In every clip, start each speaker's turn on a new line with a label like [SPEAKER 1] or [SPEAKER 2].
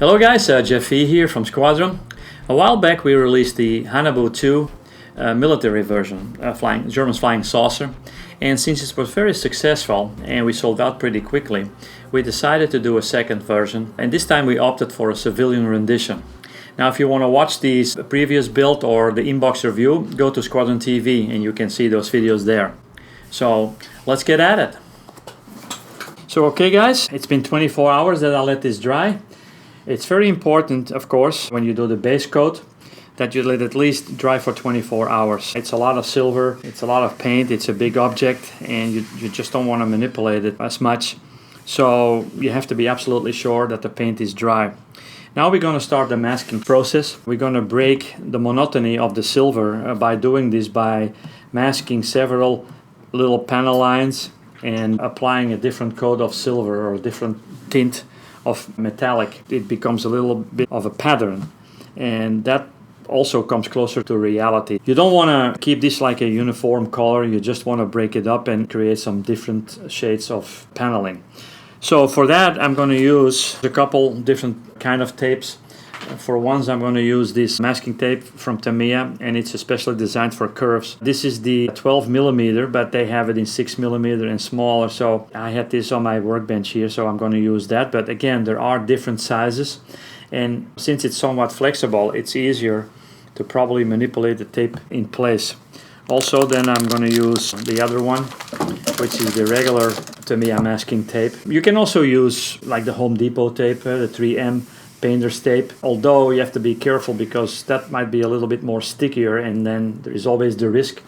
[SPEAKER 1] Hello guys, Jef V here from Squadron. A while back we released the Hannebu II military version, German's flying saucer, and since it was very successful and we sold out pretty quickly, we decided to do a second version, and this time we opted for a civilian rendition. Now if you want to watch these previous build or the inbox review, go to Squadron TV and you can see those videos there. So let's get at it. So okay guys, it's been 24 hours that I let this dry. It's very important, of course, when you do the base coat, that you let it at least dry for 24 hours. It's a lot of silver, it's a lot of paint, it's a big object, and you just don't want to manipulate it as much. So you have to be absolutely sure that the paint is dry. Now we're going to start the masking process. We're going to break the monotony of the silver by doing this by masking several little panel lines and applying a different coat of silver or a different tint of metallic. It becomes a little bit of a pattern, and that also comes closer to reality. You don't want to keep this like a uniform color, you just want to break it up and create some different shades of paneling. So for that I'm going to use a couple different kind of tapes. For ones I'm going to use this masking tape from Tamiya, and it's especially designed for curves. This is the 12mm, but they have it in 6mm and smaller, so I had this on my workbench here, so I'm going to use that. But again, there are different sizes, and since it's somewhat flexible, it's easier to probably manipulate the tape in place. Also then I'm going to use the other one, which is the regular Tamiya masking tape. You can also use like the Home Depot tape, the 3M painter's tape, although you have to be careful because that might be a little bit more stickier, and then there is always the risk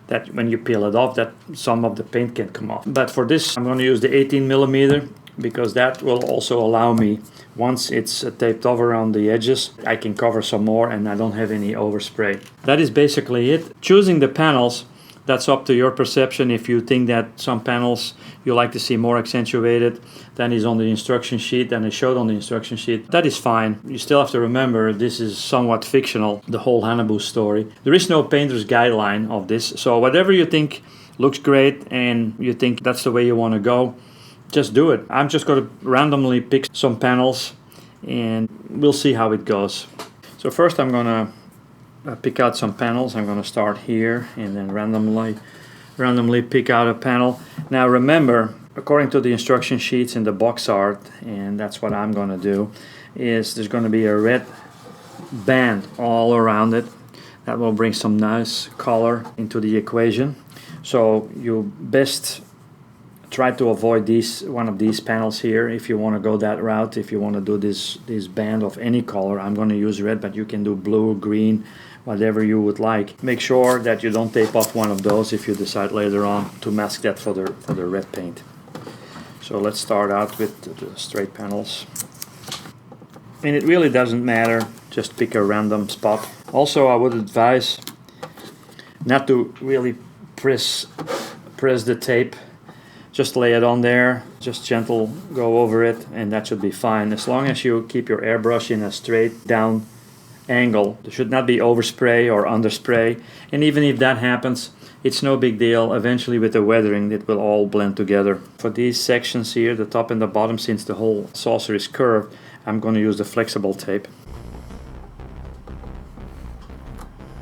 [SPEAKER 1] that when you peel it off that some of the paint can come off. But for this I'm going to use the 18mm because that will also allow me, once it's taped over on the edges, I can cover some more and I don't have any overspray. That is basically it. Choosing the panels, that's up to your perception. If you think that some panels you like to see more accentuated than is on the instruction sheet, than is showed on the instruction sheet, that is fine. You still have to remember this is somewhat fictional, the whole Hannebu story. There is no painter's guideline of this, so whatever you think looks great and you think that's the way you want to go, just do it. I'm just going to randomly pick some panels and we'll see how it goes. So first I'm going to pick out some panels. I'm going to start here and then randomly pick out a panel. Now remember, according to the instruction sheets in the box art, and that's what I'm going to do, is there's going to be a red band all around it. That will bring some nice color into the equation. So you best try to avoid one of these panels here if you want to go that route. If you want to do this band of any color, I'm going to use red, but you can do blue, green, whatever you would like. Make sure that you don't tape off one of those if you decide later on to mask that for the red paint. So let's start out with the straight panels. And it really doesn't matter, just pick a random spot. Also I would advise not to really press the tape. Just lay it on there, just gentle go over it, and that should be fine. As long as you keep your airbrush in a straight down angle. There should not be overspray or underspray, and even if that happens, it's no big deal. Eventually with the weathering it will all blend together. For these sections here, the top and the bottom, since the whole saucer is curved, I'm going to use the flexible tape.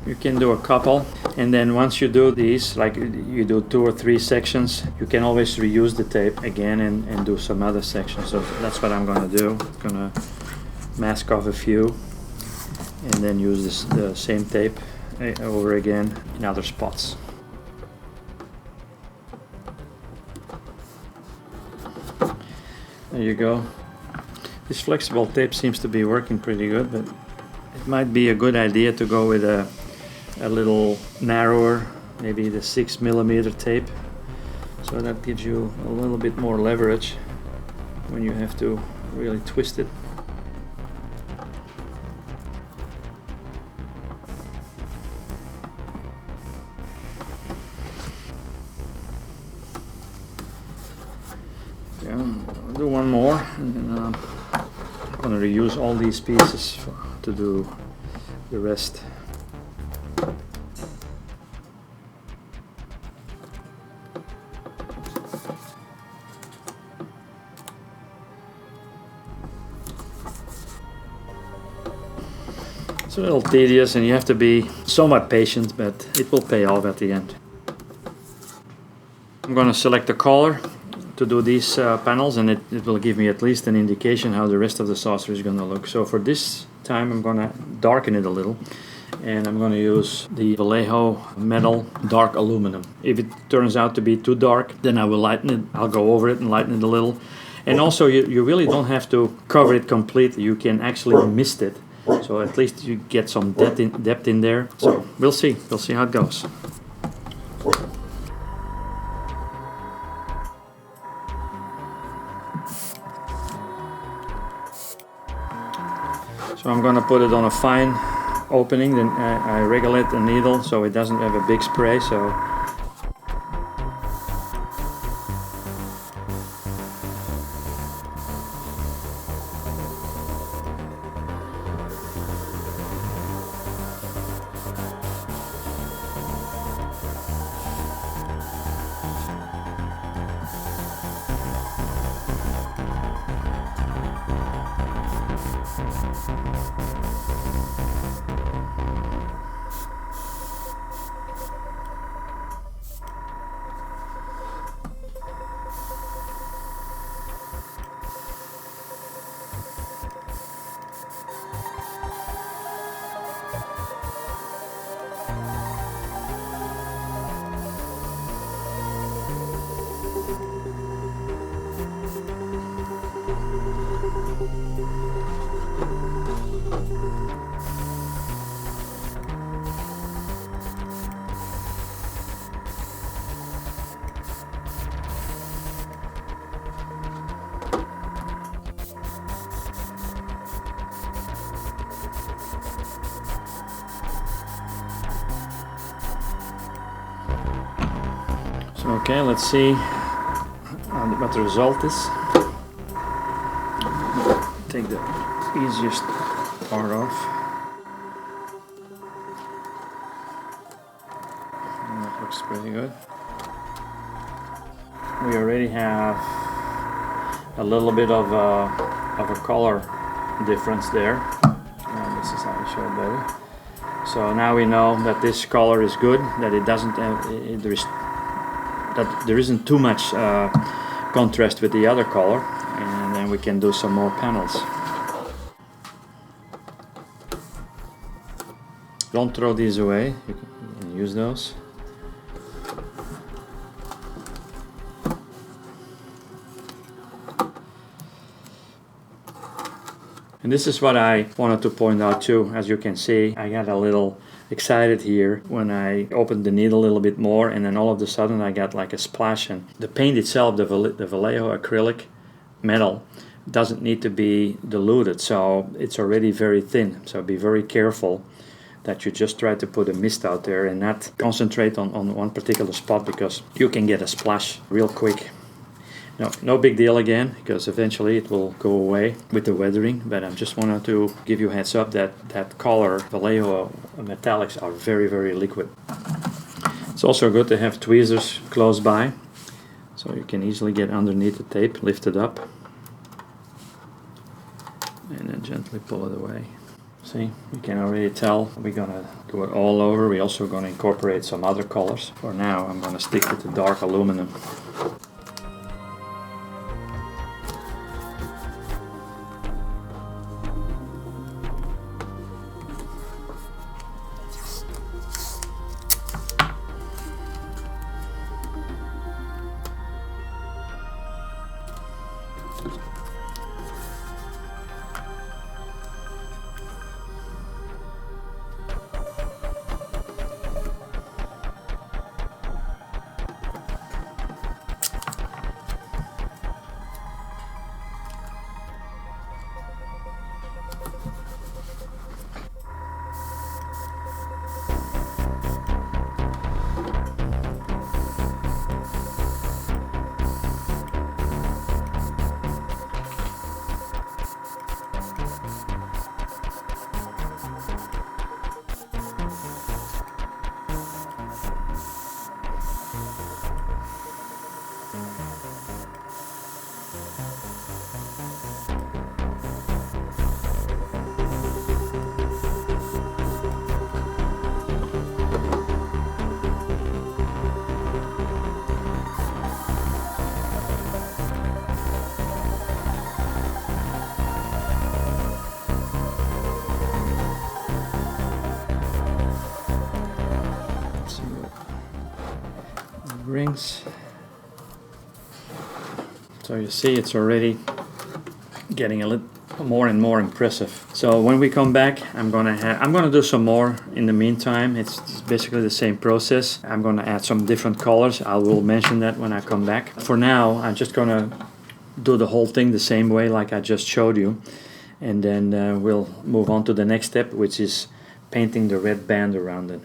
[SPEAKER 1] You can do a couple, and then once you do these, like you do 2 or 3 sections, you can always reuse the tape again and do some other sections. So that's what I'm going to do. I'm going to mask off a few and then use the same tape over again in other spots. There you go. This flexible tape seems to be working pretty good, but it might be a good idea to go with a little narrower, maybe the 6mm tape, so that gives you a little bit more leverage when you have to really twist it. Yeah, I'll do one more, and then I'm going to reuse all these pieces to do the rest. It's a little tedious and you have to be somewhat patient, but it will pay off at the end. I'm going to select the color to do these panels, and it will give me at least an indication how the rest of the saucer is going to look. So for this time I'm going to darken it a little, and I'm going to use the Vallejo metal dark aluminum. If it turns out to be too dark, then I will lighten it. I'll go over it and lighten it a little. And also you really don't have to cover it completely. You can actually mist it, so at least you get some depth in there. So we'll see how it goes. So I'm going to put it on a fine opening, then I regulate the needle so it doesn't have a big spray. So okay, let's see what the result is. Take the easiest part off. And that looks pretty good. We already have a little bit of a color difference there. And this is how I show it better. So now we know that this color is good, that it doesn't have, there isn't too much contrast with the other color, and then we can do some more panels. Don't throw these away, you can use those. And this is what I wanted to point out too. As you can see, I got a little excited here when I opened the needle a little bit more, and then all of a sudden I got like a splash. And the paint itself, the Vallejo acrylic metal, doesn't need to be diluted, so it's already very thin. So be very careful that you just try to put a mist out there and not concentrate on one particular spot, because you can get a splash real quick. No big deal again, because eventually it will go away with the weathering, but I just wanted to give you a heads up that that color Vallejo metallics are very, very liquid. It's also good to have tweezers close by, so you can easily get underneath the tape, lift it up, and then gently pull it away. See, you can already tell we're gonna do it all over. We're also gonna incorporate some other colors. For now, I'm gonna stick with the dark aluminum. rings. So you see it's already getting a little more and more impressive. So when we come back, I'm gonna do some more in the meantime. It's basically the same process. I'm gonna add some different colors. I will mention that when I come back. For now, I'm just gonna do the whole thing the same way like I just showed you, and then we'll move on to the next step, which is painting the red band around it.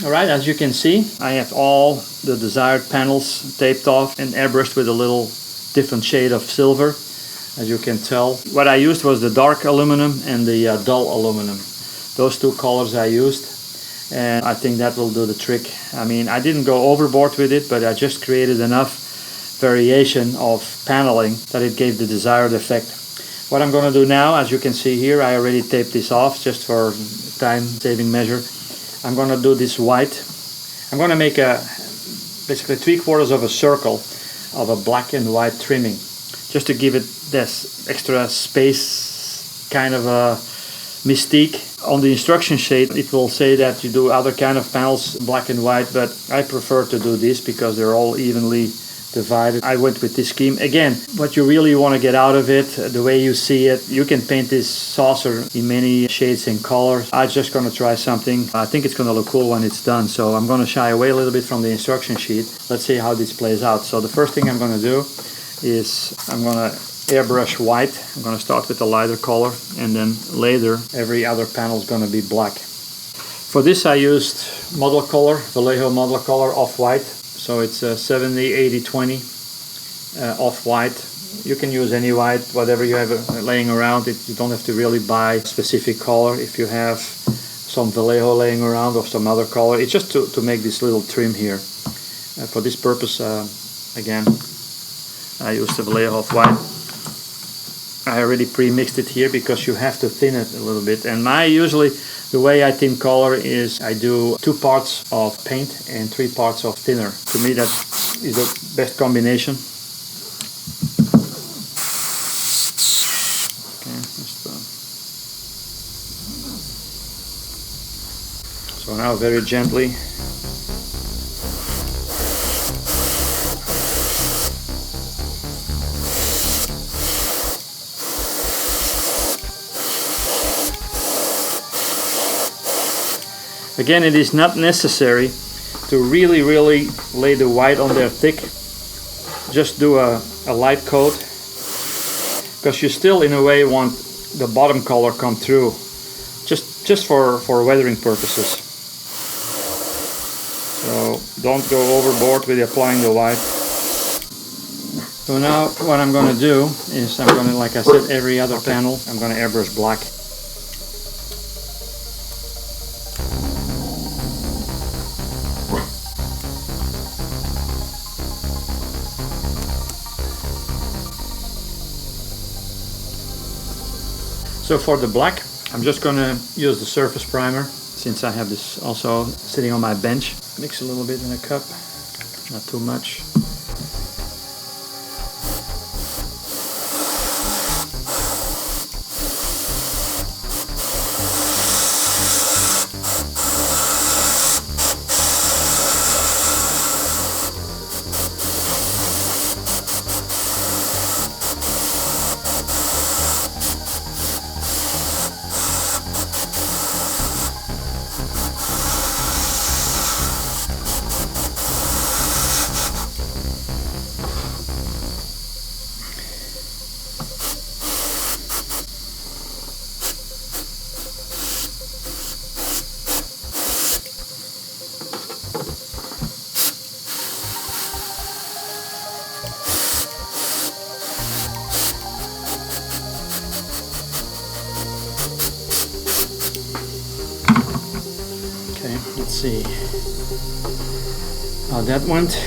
[SPEAKER 1] Alright, as you can see, I have all the desired panels taped off and airbrushed with a little different shade of silver. As you can tell, what I used was the dark aluminum and the dull aluminum. Those two colors I used, and I think that will do the trick. I mean, I didn't go overboard with it, but I just created enough variation of paneling that it gave the desired effect. What I'm going to do now, as you can see here, I already taped this off just for time-saving measure. I'm going to do this white. I'm going to make basically 3/4 of a circle of a black and white trimming, just to give it this extra space kind of a mystique. On the instruction sheet it will say that you do other kind of panels black and white, but I prefer to do this because they're all evenly divided. I went with this scheme. Again, what you really want to get out of it, the way you see it, you can paint this saucer in many shades and colors. I'm just going to try something. I think it's going to look cool when it's done, so I'm going to shy away a little bit from the instruction sheet. Let's see how this plays out. So the first thing I'm going to do is I'm going to airbrush white. I'm going to start with a lighter color, and then later every other panel is going to be black. For this I used model color, Vallejo model color off-white. So it's 70-80-20 off-white. You can use any white, whatever you have laying around. You don't have to really buy a specific color. If you have some Vallejo laying around or some other color, it's just to make this little trim here. For this purpose, again, I used the Vallejo off-white. I already pre-mixed it here because you have to thin it a little bit. And the way I thin color is I do 2 parts of paint and 3 parts of thinner. To me that is the best combination. Okay, so now very gently Again, it is not necessary to really lay the white on there thick. Just do a light coat, because you still in a way want the bottom color come through, just for weathering purposes. So don't go overboard with applying the white. So now what I'm going to do is I'm going to, like I said, every other panel I'm going to airbrush black. So for the black, I'm just going to use the surface primer, since I have this also sitting on my bench. Mix a little bit in a cup, not too much. Let's see how that went.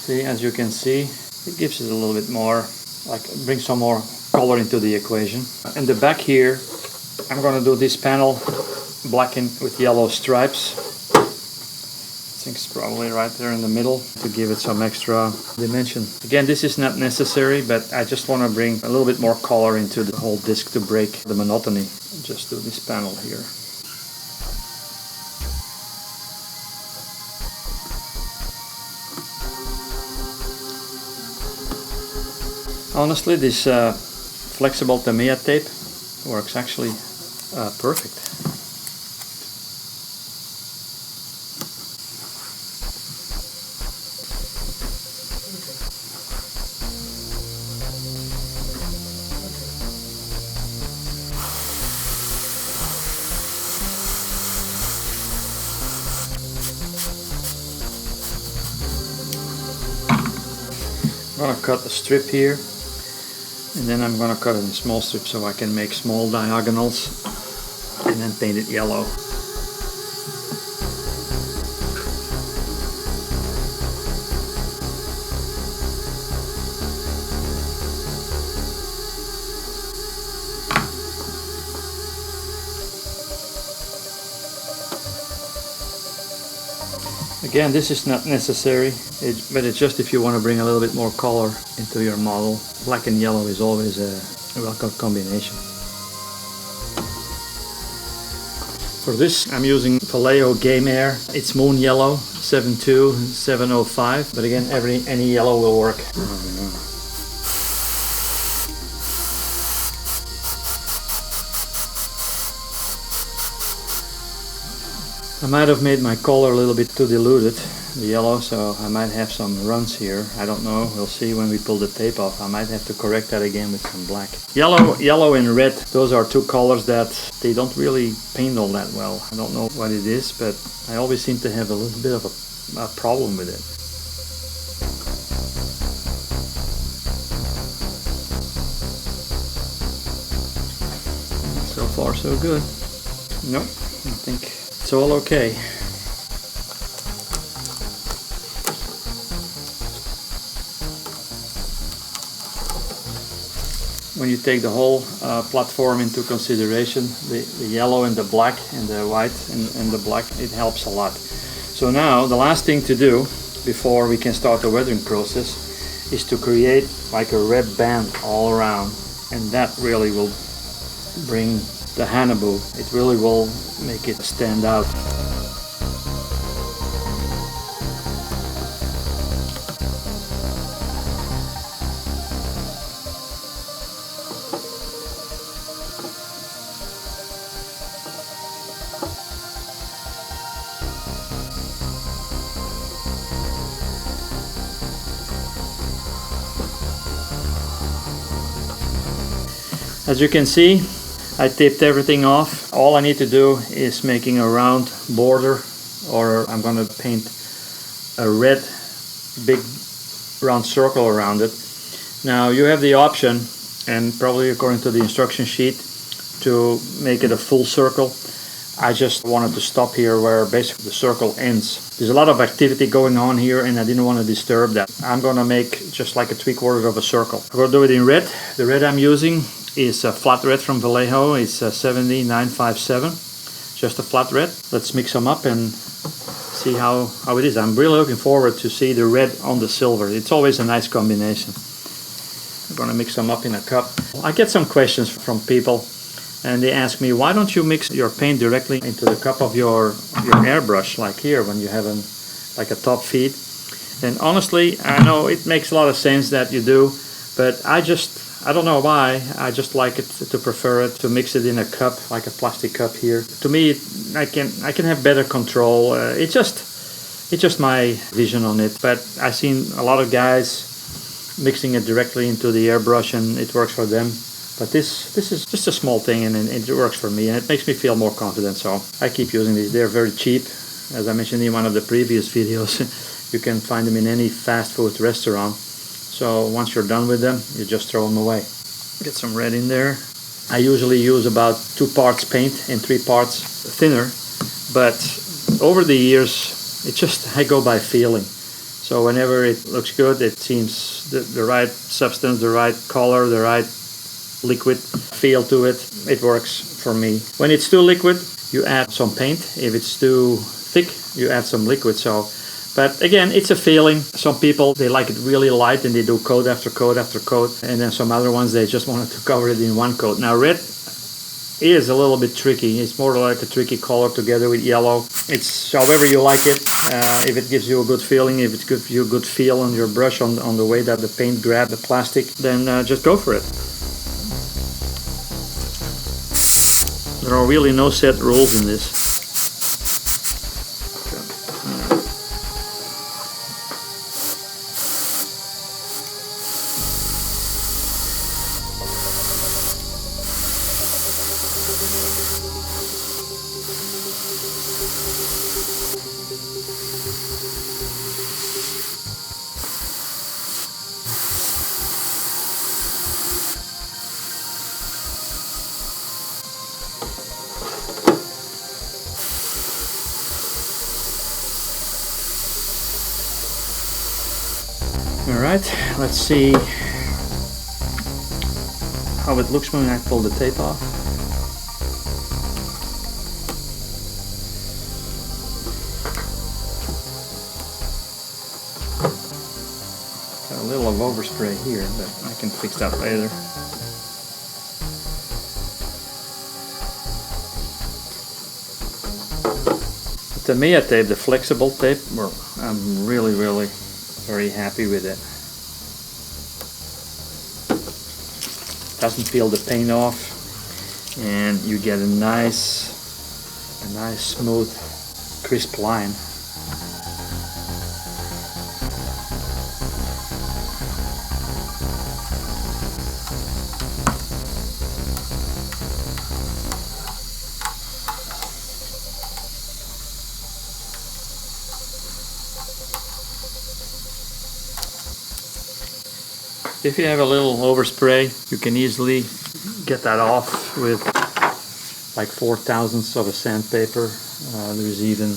[SPEAKER 1] See, as you can see, it gives it a little bit more, like brings some more color into the equation. In the back here, I'm going to do this panel blackened with yellow stripes. I think it's probably right there in the middle to give it some extra dimension. Again, this is not necessary, but I just want to bring a little bit more color into the whole disc to break the monotony. Just do this panel here. Honestly, this flexible Tamiya tape works actually perfect. I'm going to cut a strip here, and then I'm going to cut it in small strips so I can make small diagonals and then paint it yellow. Again, this is not necessary, but it's just if you want to bring a little bit more color into your model. Black and yellow is always a welcome combination. For this, I'm using Vallejo Game Air. It's Moon Yellow 72 705, but again, any yellow will work. I might have made my color a little bit too diluted, the yellow, so I might have some runs here. I don't know, we'll see when we pull the tape off. I might have to correct that again with some black. Yellow and red, those are two colors that they don't really paint all that well. I don't know what it is, but I always seem to have a little bit of a problem with it. So far so good. Nope, I think it's all okay. When you take the whole platform into consideration, the yellow and the black and the white and the black, it helps a lot. So now the last thing to do before we can start the weathering process is to create like a red band all around, and that really will bring the Hannebu. It really will make it stand out. As you can see, I taped everything off. All I need to do is making a round border, or I'm going to paint a red big round circle around it. Now you have the option, and probably according to the instruction sheet, to make it a full circle. I just wanted to stop here where basically the circle ends. There's a lot of activity going on here and I didn't want to disturb that. I'm going to make just like a 3/4 of a circle. I'm going to do it in red. The red I'm using is a flat red from Vallejo. It's a 70957, just a flat red. Let's mix them up and see how it is. I'm really looking forward to see the red on the silver. It's always a nice combination. I'm going to mix them up in a cup. I get some questions from people and they ask me, why don't you mix your paint directly into the cup of your airbrush, like here when you have like a top feed? And honestly, I know it makes a lot of sense that you do, but I don't know why. I just like it to prefer it to mix it in a cup, like a plastic cup here. To me, I can have better control. It's just my vision on it. But I've seen a lot of guys mixing it directly into the airbrush, and it works for them. But this is just a small thing, and it works for me, and it makes me feel more confident. So I keep using these. They're very cheap, as I mentioned in one of the previous videos. You can find them in any fast food restaurant. So once you're done with them, you just throw them away. Get some red in there. I usually use about 2 parts paint and 3 parts thinner, but over the years, I go by feeling. So whenever it looks good, it seems the right substance, the right color, the right liquid feel to it, it works for me. When it's too liquid, you add some paint. If it's too thick, you add some liquid. But again, it's a feeling. Some people, they like it really light and they do coat after coat after coat. And then some other ones, they just wanted to cover it in one coat. Now red is a little bit tricky. It's more like a tricky color together with yellow. It's however you like it. If it gives you a good feeling, if it gives you a good feel on your brush, on the way that the paint grabs the plastic, then just go for it. There are really no set rules in this. Alright, let's see how it looks when I pull the tape off. Got a little of overspray here, but I can fix that later. The Tamiya tape, the flexible tape, well, I'm really very happy with it. Doesn't peel the paint off, and you get a nice smooth, crisp line. If you have a little overspray, you can easily get that off with like 4/1000ths of a sandpaper. There's even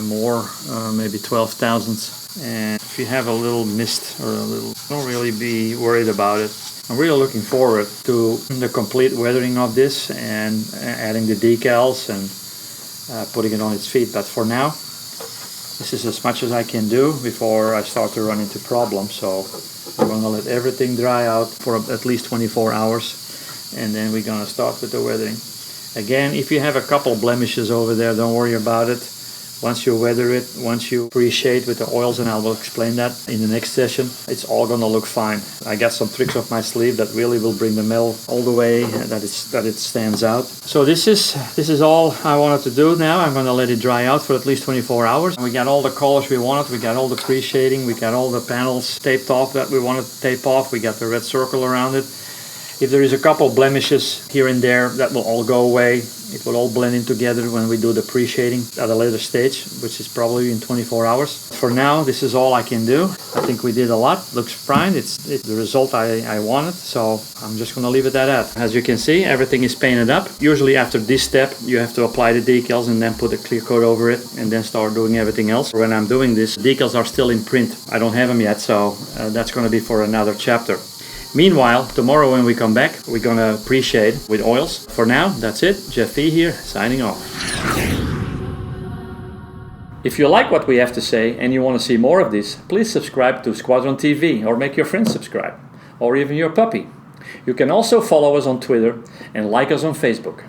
[SPEAKER 1] more, maybe 12/1000ths. And if you have a little mist or a little, don't really be worried about it. I'm really looking forward to the complete weathering of this and adding the decals and putting it on its feet. But for now, this is as much as I can do before I start to run into problems. So we're going to let everything dry out for at least 24 hours, and then we're going to start with the weathering. Again, if you have a couple blemishes over there, don't worry about it. Once you weather it, once you pre-shade with the oils, and I will explain that in the next session, it's all going to look fine. I got some tricks up my sleeve that really will bring the metal all the way that it stands out. So this is all I wanted to do now. I'm going to let it dry out for at least 24 hours. We got all the colors we wanted. We got all the pre-shading. We got all the panels taped off that we wanted to tape off. We got the red circle around it. If there is a couple blemishes here and there, that will all go away. It will all blend in together when we do the pre-shading at a later stage, which is probably in 24 hours. For now, this is all I can do. I think we did a lot. Looks fine. It's the result I wanted, so I'm just going to leave it at that. As you can see, everything is painted up. Usually after this step, you have to apply the decals and then put a clear coat over it and then start doing everything else. When I'm doing this, decals are still in print. I don't have them yet, so that's going to be for another chapter. Meanwhile, tomorrow when we come back, we're gonna pre-shade with oils. For now, that's it. Jef V here, signing off. If you like what we have to say and you want to see more of this, please subscribe to Squadron TV or make your friends subscribe, or even your puppy. You can also follow us on Twitter and like us on Facebook.